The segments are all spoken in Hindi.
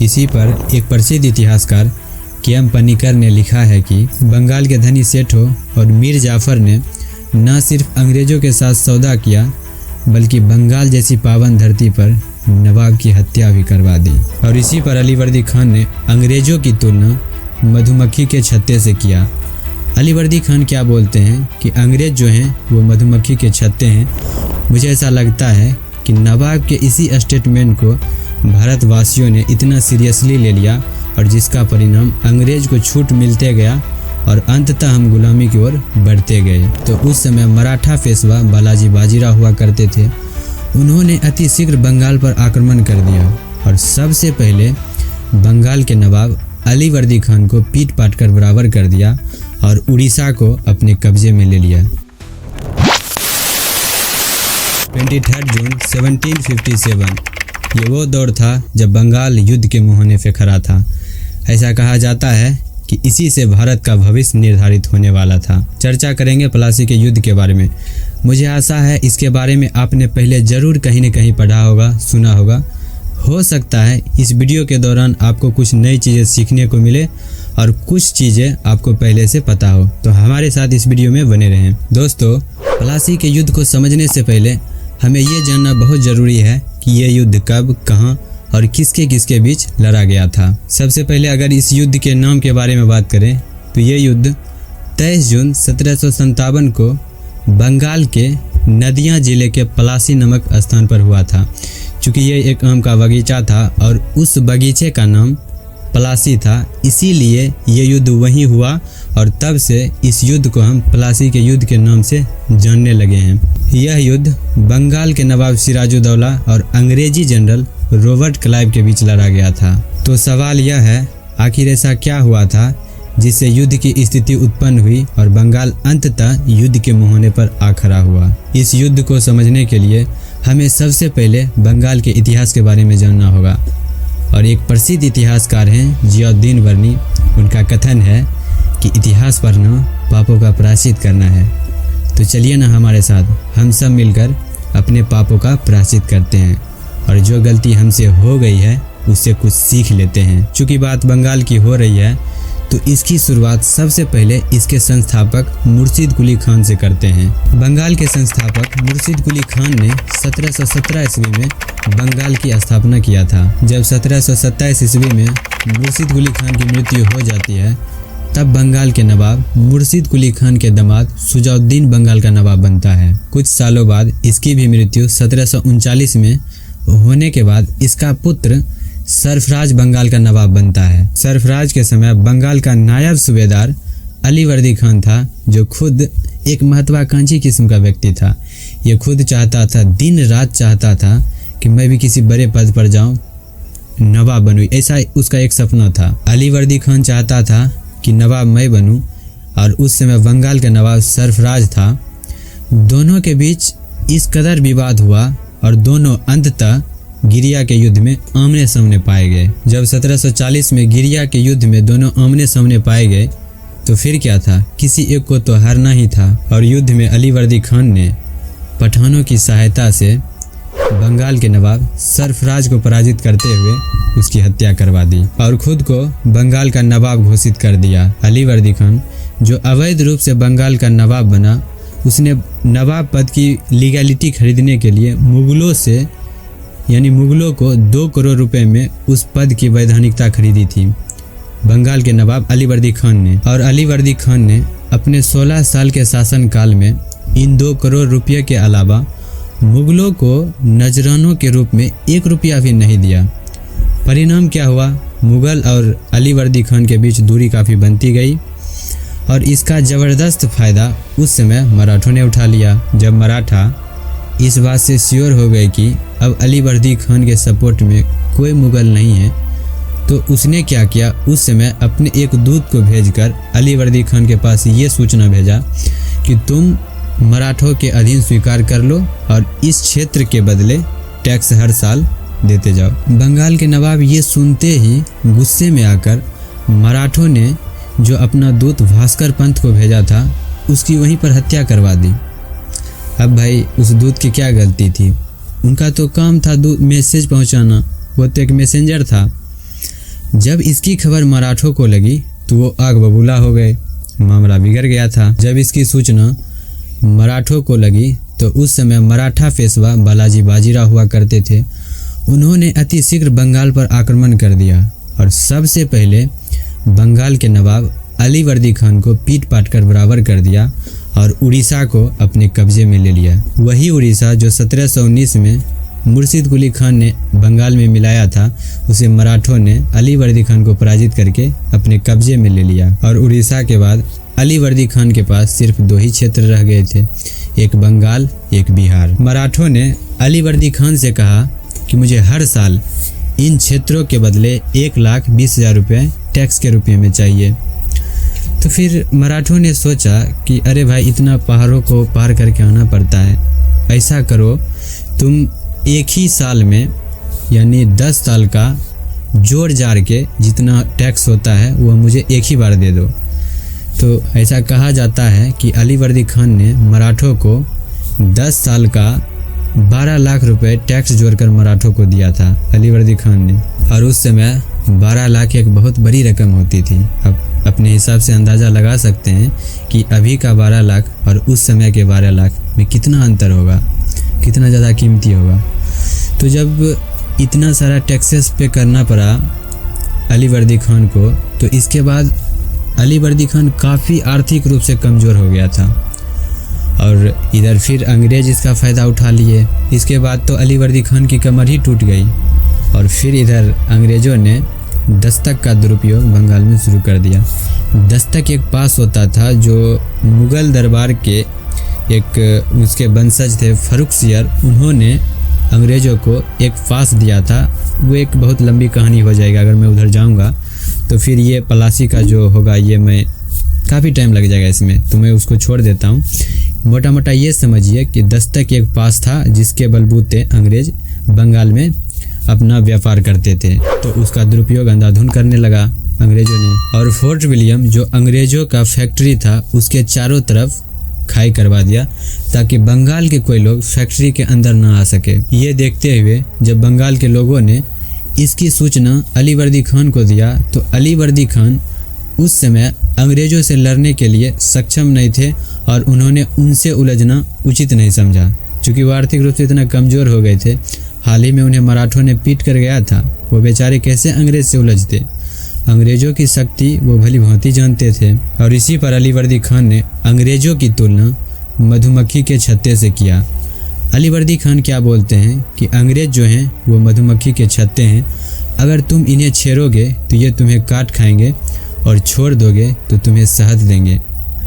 इसी पर एक प्रसिद्ध इतिहासकार के.एम. पनिकर ने लिखा है कि बंगाल के धनी सेठों और मीर जाफर ने न सिर्फ अंग्रेजों के साथ सौदा किया बल्कि बंगाल जैसी पावन धरती पर नवाब की हत्या भी करवा दी। और इसी पर अलीवर्दी खान ने अंग्रेजों की तुलना मधुमक्खी के छत्ते से किया। अलीवर्दी खान क्या बोलते हैं कि अंग्रेज जो हैं वो मधुमक्खी के छत्ते हैं। मुझे ऐसा लगता है कि नवाब के इसी स्टेटमेंट को भारतवासियों ने इतना सीरियसली ले लिया और जिसका परिणाम अंग्रेज को छूट मिलते गया और अंततः हम गुलामी की ओर बढ़ते गए। तो उस समय मराठा पेशवा बालाजी बाजीराव हुआ करते थे। उन्होंने अति शीघ्र बंगाल पर आक्रमण कर दिया और सबसे पहले बंगाल के नवाब अलीवर्दी खान को पीट पाट कर बराबर कर दिया और उड़ीसा को अपने कब्जे में ले लिया। 23 जून 1757 ये वो दौर था जब बंगाल युद्ध के मुहाने पे खड़ा था। ऐसा कहा जाता है कि इसी से भारत का भविष्य निर्धारित होने वाला था। चर्चा करेंगे प्लासी के युद्ध के बारे में। मुझे आशा है इसके बारे में आपने पहले ज़रूर कहीं न कहीं पढ़ा होगा, सुना होगा। हो सकता है इस वीडियो के दौरान आपको कुछ नई चीज़ें सीखने को मिले और कुछ चीज़ें आपको पहले से पता हो, तो हमारे साथ इस वीडियो में बने रहें। दोस्तों, प्लासी के युद्ध को समझने से पहले हमें ये जानना बहुत ज़रूरी है कि ये युद्ध कब, कहाँ और किसके किसके बीच लड़ा गया था। सबसे पहले अगर इस युद्ध के नाम के बारे में बात करें तो ये युद्ध 23 जून 1757 को बंगाल के नदिया जिले के प्लासी नामक स्थान पर हुआ था। चूँकि ये एक आम का बगीचा था और उस बगीचे का नाम प्लासी था, इसीलिए ये युद्ध वहीं हुआ और तब से इस युद्ध को हम प्लासी के युद्ध के नाम से जानने लगे हैं। यह युद्ध बंगाल के नवाब सिराजुद्दौला और अंग्रेजी जनरल रॉबर्ट क्लाइव के बीच लड़ा गया था। तो सवाल यह है, आखिर ऐसा क्या हुआ था जिससे युद्ध की स्थिति उत्पन्न हुई और बंगाल अंततः युद्ध के मुहाने पर आ खड़ा हुआ। इस युद्ध को समझने के लिए हमें सबसे पहले बंगाल के इतिहास के बारे में जानना होगा। और एक प्रसिद्ध इतिहासकार हैं जियाउद्दीन वर्नी। उनका कथन है कि इतिहास पढ़ना पापों का प्रायश्चित करना है। तो चलिए ना हमारे साथ हम सब मिलकर अपने पापों का प्रायश्चित करते हैं और जो गलती हमसे हो गई है उससे कुछ सीख लेते हैं। चूँकि बात बंगाल की हो रही है तो इसकी शुरुआत सबसे पहले इसके संस्थापक मुर्शिद कुली खान से करते हैं। बंगाल के संस्थापक मुर्शिद कुली खान ने 1717 ईस्वी में बंगाल की स्थापना किया था। जब 1727 ईस्वी में मुर्शिद कुली खान की मृत्यु हो जाती है तब बंगाल के नवाब मुर्शिद कुली खान के दामाद शुजाउद्दीन बंगाल का नवाब बनता है। कुछ सालों बाद इसकी भी मृत्यु 1739 में होने के बाद इसका पुत्र सरफराज बंगाल का नवाब बनता है। सरफराज के समय बंगाल का नायब सूबेदार अलीवर्दी खान था, जो खुद एक महत्वाकांक्षी किस्म का व्यक्ति था। ये खुद चाहता था, दिन रात चाहता था कि मैं भी किसी बड़े पद पर जाऊं, नवाब बनूं। ऐसा उसका एक सपना था। अलीवर्दी खान चाहता था कि नवाब मैं बनूं और उस समय बंगाल का नवाब सरफराज था। दोनों के बीच इस कदर विवाद हुआ और दोनों अंततः गिरिया के युद्ध में आमने सामने पाए गए। जब 1740 में गिरिया के युद्ध में दोनों आमने सामने पाए गए तो फिर क्या था, किसी एक को तो हारना ही था। और युद्ध में अलीवर्दी खान ने पठानों की सहायता से बंगाल के नवाब सरफराज को पराजित करते हुए उसकी हत्या करवा दी और खुद को बंगाल का नवाब घोषित कर दिया। अलीवर्दी खान जो अवैध रूप से बंगाल का नवाब बना, उसने नवाब पद की लीगैलिटी खरीदने के लिए मुगलों से यानी मुगलों को 2 करोड़ रुपए में उस पद की वैधानिकता खरीदी थी बंगाल के नवाब अलीवर्दी खान ने। और अलीवर्दी खान ने अपने 16 साल के शासनकाल में इन 2 करोड़ रुपये के अलावा मुगलों को नजरानों के रूप में 1 रुपया भी नहीं दिया। परिणाम क्या हुआ, मुगल और अलीवर्दी खान के बीच दूरी काफ़ी बनती गई और इसका ज़बरदस्त फ़ायदा उस समय मराठों ने उठा लिया। जब मराठा इस बात से श्योर हो गए कि अब अलीवर्दी खान के सपोर्ट में कोई मुगल नहीं है, तो उसने क्या किया, उस समय अपने एक दूत को भेजकर अलीवर्दी खान के पास ये सूचना भेजा कि तुम मराठों के अधीन स्वीकार कर लो और इस क्षेत्र के बदले टैक्स हर साल देते जाओ। बंगाल के नवाब ये सुनते ही गुस्से में आकर मराठों ने जो अपना दूत भास्कर पंत को भेजा था उसकी वहीं पर हत्या करवा दी। अब भाई उस दूत की क्या गलती थी, उनका तो काम था मैसेज पहुंचाना, वो तो एक मैसेंजर था। जब इसकी खबर मराठों को लगी तो वो आग बबूला हो गए। मामला बिगड़ गया था। जब इसकी सूचना मराठों को लगी तो उस समय मराठा पेशवा बालाजी बाजीराव हुआ करते थे। उन्होंने अति शीघ्र बंगाल पर आक्रमण कर दिया और सबसे पहले बंगाल के नवाब अलीवर्दी खान को पीट पाट कर बराबर कर दिया और उड़ीसा को अपने कब्जे में ले लिया। वही उड़ीसा जो 1719 में मुर्शिद कुली खान ने बंगाल में मिलाया था, उसे मराठों ने अलीवर्दी खान को पराजित करके अपने कब्जे में ले लिया। और उड़ीसा के बाद अलीवर्दी खान के पास सिर्फ 2 ही क्षेत्र रह गए थे, एक बंगाल एक बिहार। मराठों ने अलीवर्दी खान से कहा कि मुझे हर साल इन क्षेत्रों के बदले 1,20,000 रुपये टैक्स के रुपये में चाहिए। तो फिर मराठों ने सोचा कि अरे भाई, इतना पहाड़ों को पार करके आना पड़ता है, ऐसा करो तुम एक ही साल में यानी 10 साल का जोड़ जाड़ के जितना टैक्स होता है वो मुझे एक ही बार दे दो। तो ऐसा कहा जाता है कि अलीवर्दी खान ने मराठों को 10 साल का 12 लाख रुपए टैक्स जोड़कर मराठों को दिया था अलीवर्दी खान ने। और उस समय 12 लाख एक बहुत बड़ी रकम होती थी। अब अपने हिसाब से अंदाज़ा लगा सकते हैं कि अभी का 12 लाख और उस समय के 12 लाख में कितना अंतर होगा, कितना ज़्यादा कीमती होगा। तो जब इतना सारा टैक्सेस पे करना पड़ा अलीवर्दी खान को, तो इसके बाद अलीवर्दी खान काफ़ी आर्थिक रूप से कमज़ोर हो गया था और इधर फिर अंग्रेज़ इसका फ़ायदा उठा लिए। इसके बाद तो अलीवर्दी खान की कमर ही टूट गई और फिर इधर अंग्रेज़ों ने दस्तक का दुरुपयोग बंगाल में शुरू कर दिया। दस्तक एक पास होता था जो मुग़ल दरबार के एक उसके वंशज थे फर्रुखसियर, उन्होंने अंग्रेज़ों को एक पास दिया था। वो एक बहुत लंबी कहानी हो जाएगा, अगर मैं उधर जाऊंगा तो फिर ये पलासी का जो होगा ये मैं काफ़ी टाइम लग जाएगा इसमें, तो मैं उसको छोड़ देता हूँ। मोटा मोटा ये समझिए कि दस्तक एक पास था जिसके बलबूते अंग्रेज़ बंगाल में अपना व्यापार करते थे, तो उसका दुरुपयोग अंधाधुंध करने लगा अंग्रेज़ों ने। और फोर्ट विलियम जो अंग्रेज़ों का फैक्ट्री था उसके चारों तरफ खाई करवा दिया ताकि बंगाल के कोई लोग फैक्ट्री के अंदर ना आ सके। ये देखते हुए जब बंगाल के लोगों ने इसकी सूचना अलीवर्दी खान को दिया तो अलीवर्दी खान उस समय अंग्रेज़ों से लड़ने के लिए सक्षम नहीं थे और उन्होंने उनसे उलझना उचित नहीं समझा, क्योंकि वो आर्थिक रूप से इतना कमज़ोर हो गए थे। हाल ही में उन्हें मराठों ने पीट कर गया था, वो बेचारे कैसे अंग्रेज़ से उलझते। अंग्रेज़ों की शक्ति वो भली भांति जानते थे। और इसी पर अलीवर्दी खान ने अंग्रेज़ों की तुलना मधुमक्खी के छत्ते से किया। अलीवर्दी खान क्या बोलते हैं कि अंग्रेज़ जो हैं वो मधुमक्खी के छत्ते हैं, अगर तुम इन्हें छेड़ोगे तो ये तुम्हें काट खाएंगे और छोड़ दोगे तो तुम्हें शहद देंगे।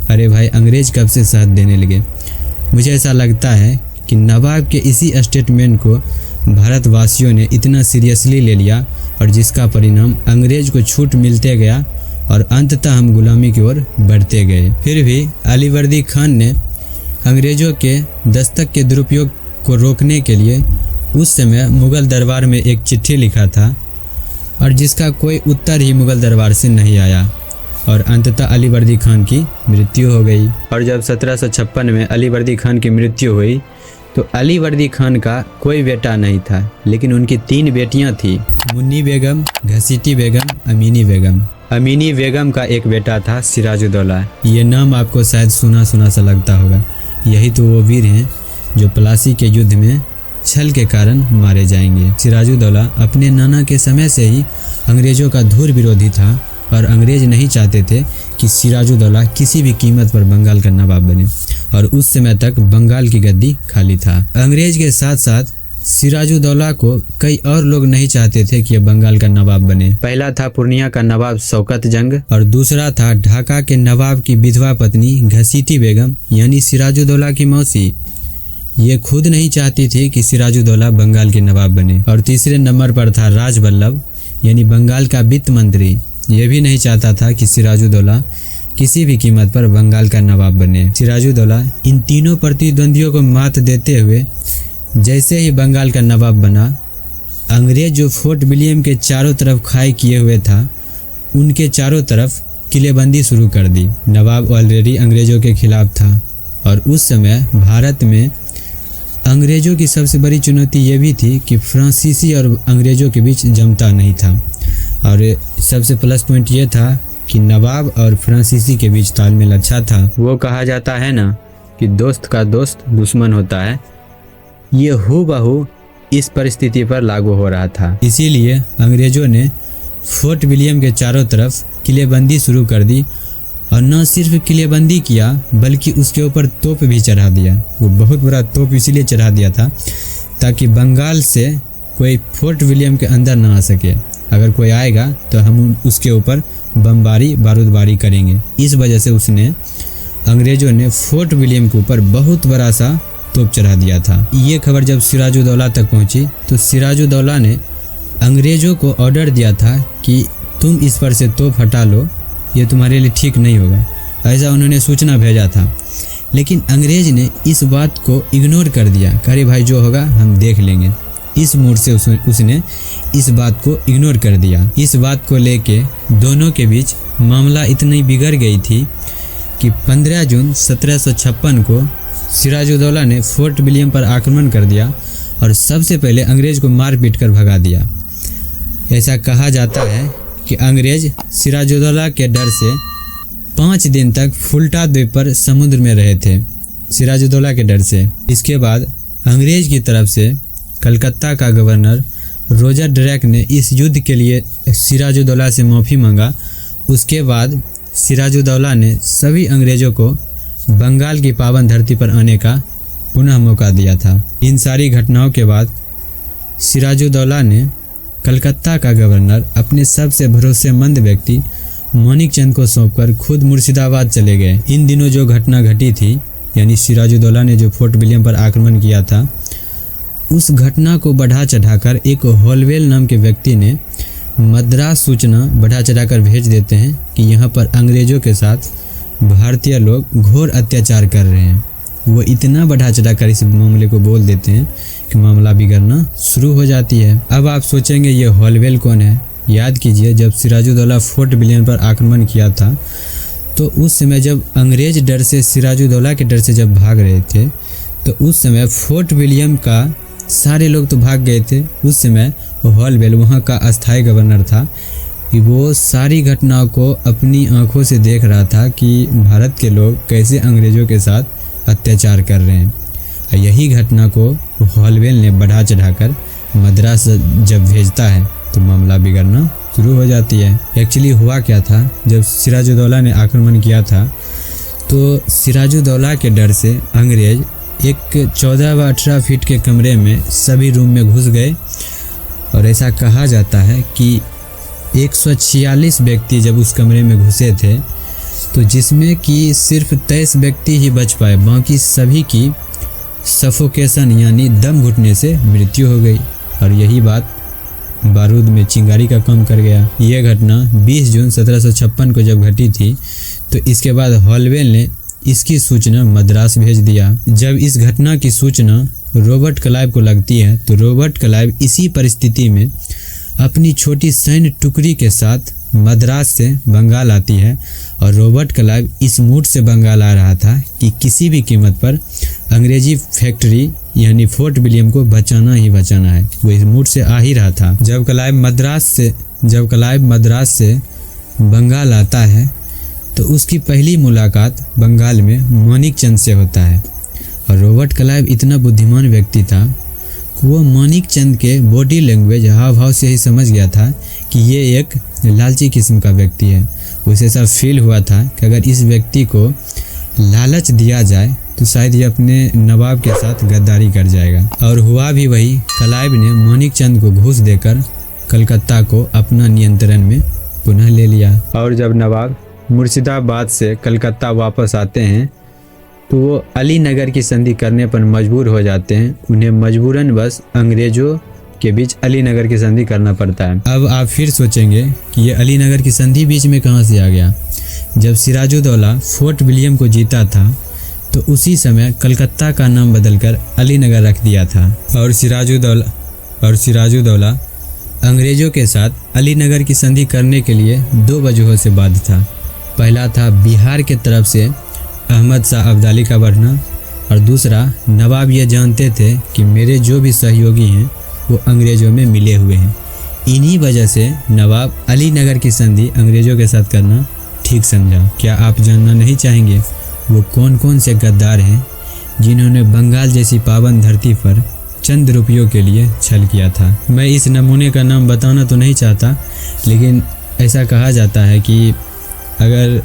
अरे भाई, अंग्रेज़ कब से शहद देने लगे? मुझे ऐसा लगता है कि नवाब के इसी स्टेटमेंट को भारतवासियों ने इतना सीरियसली ले लिया और जिसका परिणाम अंग्रेज़ को छूट मिलते गया और अंततः हम गुलामी की ओर बढ़ते गए। फिर भी अलीवर्दी खान ने अंग्रेज़ों के दस्तक के दुरुपयोग को रोकने के लिए उस समय मुग़ल दरबार में एक चिट्ठी लिखा था और जिसका कोई उत्तर ही मुग़ल दरबार से नहीं आया और अंततः अलीवर्दी खान की मृत्यु हो गई। और जब 1756 में अलीवर्दी खान की मृत्यु हुई तो अलीवर्दी खान का कोई बेटा नहीं था, लेकिन उनकी 3 बेटियां थी, मुन्नी बेगम, घसीटी बेगम, अमीनी बेगम। अमीनी बेगम का एक बेटा था सिराजुद्दौला। ये नाम आपको शायद सुना सुना सा लगता होगा। यही तो वो वीर हैं जो प्लासी के युद्ध में छल के कारण मारे जाएंगे। सिराजुद्दौला अपने नाना के समय से ही अंग्रेज़ों का धुर विरोधी था और अंग्रेज़ नहीं चाहते थे कि सिराजुद्दौला किसी भी कीमत पर बंगाल का नवाब बने और उस समय तक बंगाल की गद्दी खाली था। अंग्रेज़ के साथ साथ सिराजुद्दौला को कई और लोग नहीं चाहते थे कि बंगाल का नवाब बने। पहला था पूर्णिया का नवाब शौकत जंग और दूसरा था ढाका के नवाब की विधवा पत्नी घसीटी बेगम यानी सिराजुद्दौला की मौसी। ये खुद नहीं चाहती थी कि सिराजुद्दौला बंगाल के नवाब बने। और तीसरे नंबर पर था राजवल्लभ यानी बंगाल का वित्त मंत्री। ये भी नहीं चाहता था कि सिराजुद्दौला किसी भी कीमत पर बंगाल का नवाब बने। सिराजुद्दौला इन तीनों प्रतिद्वंदियों को मात देते हुए जैसे ही बंगाल का नवाब बना, अंग्रेज जो फोर्ट विलियम के चारों तरफ खाई किए हुए था उनके चारों तरफ किलेबंदी शुरू कर दी। नवाब ऑलरेडी अंग्रेज़ों के खिलाफ था और उस समय भारत में अंग्रेज़ों की सबसे बड़ी चुनौती ये भी थी कि फ्रांसीसी और अंग्रेज़ों के बीच जमता नहीं था, और सबसे प्लस पॉइंट ये था कि नवाब और फ्रांसीसी के बीच तालमेल अच्छा था। वो कहा जाता है ना कि दोस्त का दोस्त दुश्मन होता है, ये हूबहू इस परिस्थिति पर लागू हो रहा था। इसीलिए अंग्रेज़ों ने फोर्ट विलियम के चारों तरफ किलेबंदी शुरू कर दी, और न सिर्फ किलेबंदी किया बल्कि उसके ऊपर तोप भी चढ़ा दिया। वो बहुत बड़ा तोप इसीलिए चढ़ा दिया था ताकि बंगाल से कोई फोर्ट विलियम के अंदर ना आ सके। अगर कोई आएगा तो हम उसके ऊपर बमबारी बारूदबारी करेंगे। इस वजह से अंग्रेज़ों ने फोर्ट विलियम के ऊपर बहुत बड़ा सा तोप चढ़ा दिया था। ये खबर जब सिराजुद्दौला तक पहुंची तो सिराजुद्दौला ने अंग्रेज़ों को ऑर्डर दिया था कि तुम इस पर से तोप हटा लो, ये तुम्हारे लिए ठीक नहीं होगा। ऐसा उन्होंने सूचना भेजा था, लेकिन अंग्रेज़ ने इस बात को इग्नोर कर दिया। अरे भाई जो होगा हम देख लेंगे। इस मूड से उसने इस बात को इग्नोर कर दिया। इस बात को लेके दोनों के बीच मामला इतनी बिगड़ गई थी कि 15 जून 1756 को सिराजुद्दौला ने फोर्ट विलियम पर आक्रमण कर दिया और सबसे पहले अंग्रेज़ को मार पीट कर भगा दिया। ऐसा कहा जाता है कि अंग्रेज़ सिराजुद्दौला के डर से 5 दिन तक फुल्टा द्वीप पर समुद्र में रहे थे, सिराजुद्दौला के डर से। इसके बाद अंग्रेज़ की तरफ से कलकत्ता का गवर्नर रॉजर ड्रैक ने इस युद्ध के लिए सिराजुद्दौला से माफ़ी मांगा। उसके बाद सिराजुद्दौला ने सभी अंग्रेज़ों को बंगाल की पावन धरती पर आने का पुनः मौका दिया था। इन सारी घटनाओं के बाद सिराजुद्दौला ने कलकत्ता का गवर्नर अपने सबसे भरोसेमंद व्यक्ति मानिकचंद को सौंपकर खुद मुर्शिदाबाद चले गए। इन दिनों जो घटना घटी थी, यानी सिराजुद्दौला ने जो फोर्ट विलियम पर आक्रमण किया था, उस घटना को बढ़ा चढ़ाकर एक हॉलवेल नाम के व्यक्ति ने मद्रास सूचना बढ़ा चढ़ाकर भेज देते हैं कि यहाँ पर अंग्रेज़ों के साथ भारतीय लोग घोर अत्याचार कर रहे हैं। वो इतना बढ़ा चढ़ाकर इस मामले को बोल देते हैं कि मामला बिगड़ना शुरू हो जाती है। अब आप सोचेंगे ये हॉलवेल कौन है? याद कीजिए, जब सिराजुद्दौला फोर्ट विलियम पर आक्रमण किया था तो उस समय जब अंग्रेज डर से, सिराजुद्दौला के डर से जब भाग रहे थे, तो उस समय फोर्ट विलियम का सारे लोग तो भाग गए थे। उस समय हॉलवेल वहाँ का अस्थायी गवर्नर था कि वो सारी घटनाओं को अपनी आंखों से देख रहा था कि भारत के लोग कैसे अंग्रेज़ों के साथ अत्याचार कर रहे हैं। यही घटना को हॉलवेल ने बढ़ा चढ़ाकर मद्रास जब भेजता है तो मामला बिगड़ना शुरू हो जाती है। एक्चुअली हुआ क्या था, जब सिराजुद्दौला ने आक्रमण किया था तो सिराजुद्दौला के डर से अंग्रेज़ एक 14 व 18 फीट के कमरे में सभी रूम में घुस गए, और ऐसा कहा जाता है कि 146 व्यक्ति जब उस कमरे में घुसे थे तो जिसमें कि सिर्फ 23 व्यक्ति ही बच पाए, बाकी सभी की सफोकेशन यानी दम घुटने से मृत्यु हो गई। और यही बात बारूद में चिंगारी का काम कर गया। ये घटना 20 जून 1756 को जब घटी थी तो इसके बाद हॉलवेल ने इसकी सूचना मद्रास भेज दिया। जब इस घटना की सूचना रॉबर्ट क्लाइव को लगती है तो रॉबर्ट क्लाइव इसी परिस्थिति में अपनी छोटी सैन्य टुकड़ी के साथ मद्रास से बंगाल आती है, और रॉबर्ट क्लाइव इस मूड से बंगाल आ रहा था कि किसी भी कीमत पर अंग्रेजी फैक्ट्री यानी फोर्ट विलियम को बचाना ही बचाना है। वो इस मूड से आ ही रहा था। जब क्लाइव मद्रास से बंगाल आता है तो उसकी पहली मुलाकात बंगाल में मानिकचंद से होता है, और रॉबर्ट क्लाइव इतना बुद्धिमान व्यक्ति था कि वो मानिकचंद के बॉडी लैंग्वेज, हाव भाव से ही समझ गया था कि ये एक लालची किस्म का व्यक्ति है। उसे ऐसा फील हुआ था कि अगर इस व्यक्ति को लालच दिया जाए तो शायद ये अपने नवाब के साथ गद्दारी कर जाएगा। और हुआ भी वही। क्लाइव ने मानिकचंद को घूस देकर कलकत्ता को अपना नियंत्रण में पुनः ले लिया। और जब नवाब मुर्शिदाबाद से कलकत्ता वापस आते हैं तो वो अली नगर की संधि करने पर मजबूर हो जाते हैं। उन्हें मजबूरन बस अंग्रेज़ों के बीच अली नगर की संधि करना पड़ता है। अब आप फिर सोचेंगे कि ये अली नगर की संधि बीच में कहाँ से आ गया। जब सिराजुद्दौला फोर्ट विलियम को जीता था तो उसी समय कलकत्ता का नाम बदलकर अली नगर रख दिया था, और सिराजुद्दौला अंग्रेज़ों के साथ अली नगर की संधि करने के लिए 2 वजहों से बाध्य था। पहला था बिहार के तरफ से अहमद शाह अब्दाली का बढ़ना, और दूसरा, नवाब ये जानते थे कि मेरे जो भी सहयोगी हैं वो अंग्रेज़ों में मिले हुए हैं। इन्हीं वजह से नवाब अलीनगर की संधि अंग्रेज़ों के साथ करना ठीक समझा। क्या आप जानना नहीं चाहेंगे वो कौन कौन से गद्दार हैं जिन्होंने बंगाल जैसी पावन धरती पर चंद रुपयों के लिए छल किया था? मैं इस नमूने का नाम बताना तो नहीं चाहता, लेकिन ऐसा कहा जाता है कि अगर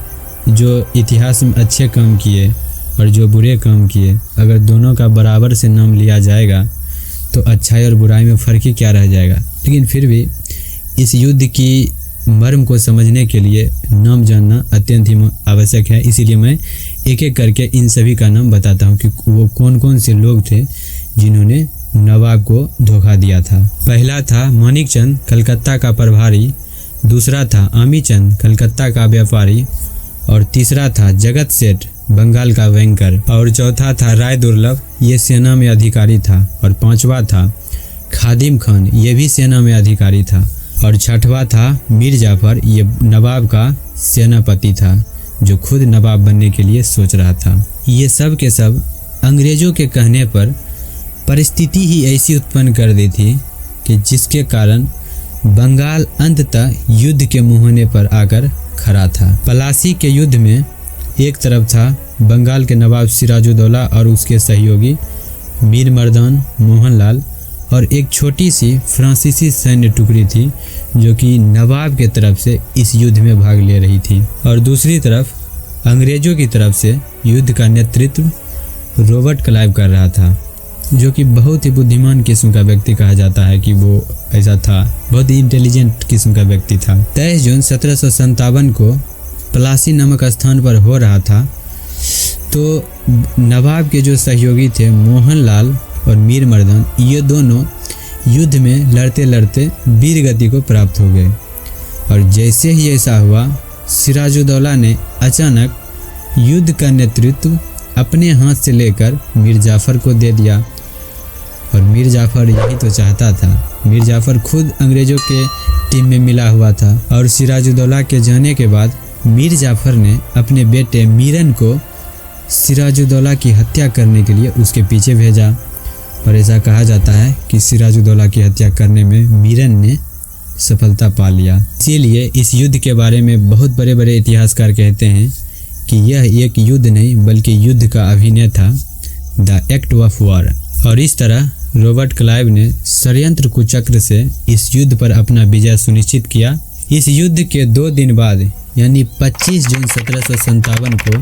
जो इतिहास में अच्छे काम किए और जो बुरे काम किए, अगर दोनों का बराबर से नाम लिया जाएगा तो अच्छाई और बुराई में फ़र्क ही क्या रह जाएगा। लेकिन फिर भी इस युद्ध की मर्म को समझने के लिए नाम जानना अत्यंत ही आवश्यक है। इसीलिए मैं एक एक करके इन सभी का नाम बताता हूँ कि वो कौन कौन से लोग थे जिन्होंने नवाब को धोखा दिया था। पहला था मानिकचंद, कलकत्ता का प्रभारी। दूसरा था आमीचंद, कलकत्ता का व्यापारी। और तीसरा था जगत सेठ, बंगाल का बैंकर। और चौथा था राय दुर्लभ, ये सेना में अधिकारी था। और पांचवा था खादिम खान, ये भी सेना में अधिकारी था। और छठवा था मीर जाफर, ये नवाब का सेनापति था जो खुद नवाब बनने के लिए सोच रहा था। ये सब के सब अंग्रेज़ों के कहने पर परिस्थिति ही ऐसी उत्पन्न कर दी थी कि जिसके कारण बंगाल अंततः युद्ध के मुहाने पर आकर खड़ा था। पलासी के युद्ध में एक तरफ था बंगाल के नवाब सिराजुद्दौला और उसके सहयोगी मीर मर्दान मोहनलाल, और एक छोटी सी फ्रांसीसी सैन्य टुकड़ी थी जो कि नवाब के तरफ से इस युद्ध में भाग ले रही थी। और दूसरी तरफ अंग्रेज़ों की तरफ से युद्ध का नेतृत्व रॉबर्ट क्लाइव कर रहा था, जो कि बहुत ही बुद्धिमान किस्म का व्यक्ति कहा जाता है कि वो ऐसा था, बहुत ही इंटेलिजेंट किस्म का व्यक्ति था। 23 जून 1757 को पलासी नामक स्थान पर हो रहा था। तो नवाब के जो सहयोगी थे मोहनलाल और मीर मर्दान, ये दोनों युद्ध में लड़ते लड़ते वीर गति को प्राप्त हो गए। और जैसे ही ऐसा हुआ, सिराजुद्दौला ने अचानक युद्ध का नेतृत्व अपने हाथ से लेकर मीर जाफर को दे दिया। और मीर जाफर यही तो चाहता था। मीर जाफर खुद अंग्रेज़ों के टीम में मिला हुआ था। और सिराजुद्दौला के जाने के बाद मीर जाफर ने अपने बेटे मीरन को सिराजुद्दौला की हत्या करने के लिए उसके पीछे भेजा। और ऐसा कहा जाता है कि सिराजुद्दौला की हत्या करने में मीरन ने सफलता पा लिया। इसीलिए इस युद्ध के बारे में बहुत बड़े बड़े इतिहासकार कहते हैं कि यह एक युद्ध नहीं बल्कि युद्ध का अभिनय था, द एक्ट ऑफ वॉर। और इस तरह रॉबर्ट क्लाइव ने षड्यंत्र कुचक्र से इस युद्ध पर अपना विजय सुनिश्चित किया। इस युद्ध के 2 दिन बाद यानी 25 जून 1757 को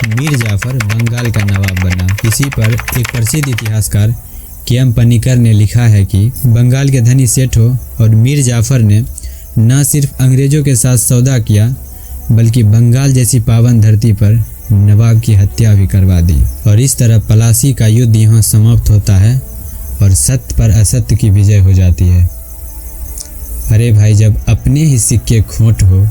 मीर जाफर बंगाल का नवाब बना। इसी पर एक प्रसिद्ध इतिहासकार के.एम. पनिकर ने लिखा है कि बंगाल के धनी सेठों और मीर जाफर ने न सिर्फ अंग्रेज़ों के साथ सौदा किया बल्कि बंगाल जैसी पावन धरती पर नवाब की हत्या भी करवा दी। और इस तरह पलासी का युद्ध यहाँ समाप्त होता है और सत्य पर असत्य की विजय हो जाती है। अरे भाई, जब अपने ही सिक्के खोट हो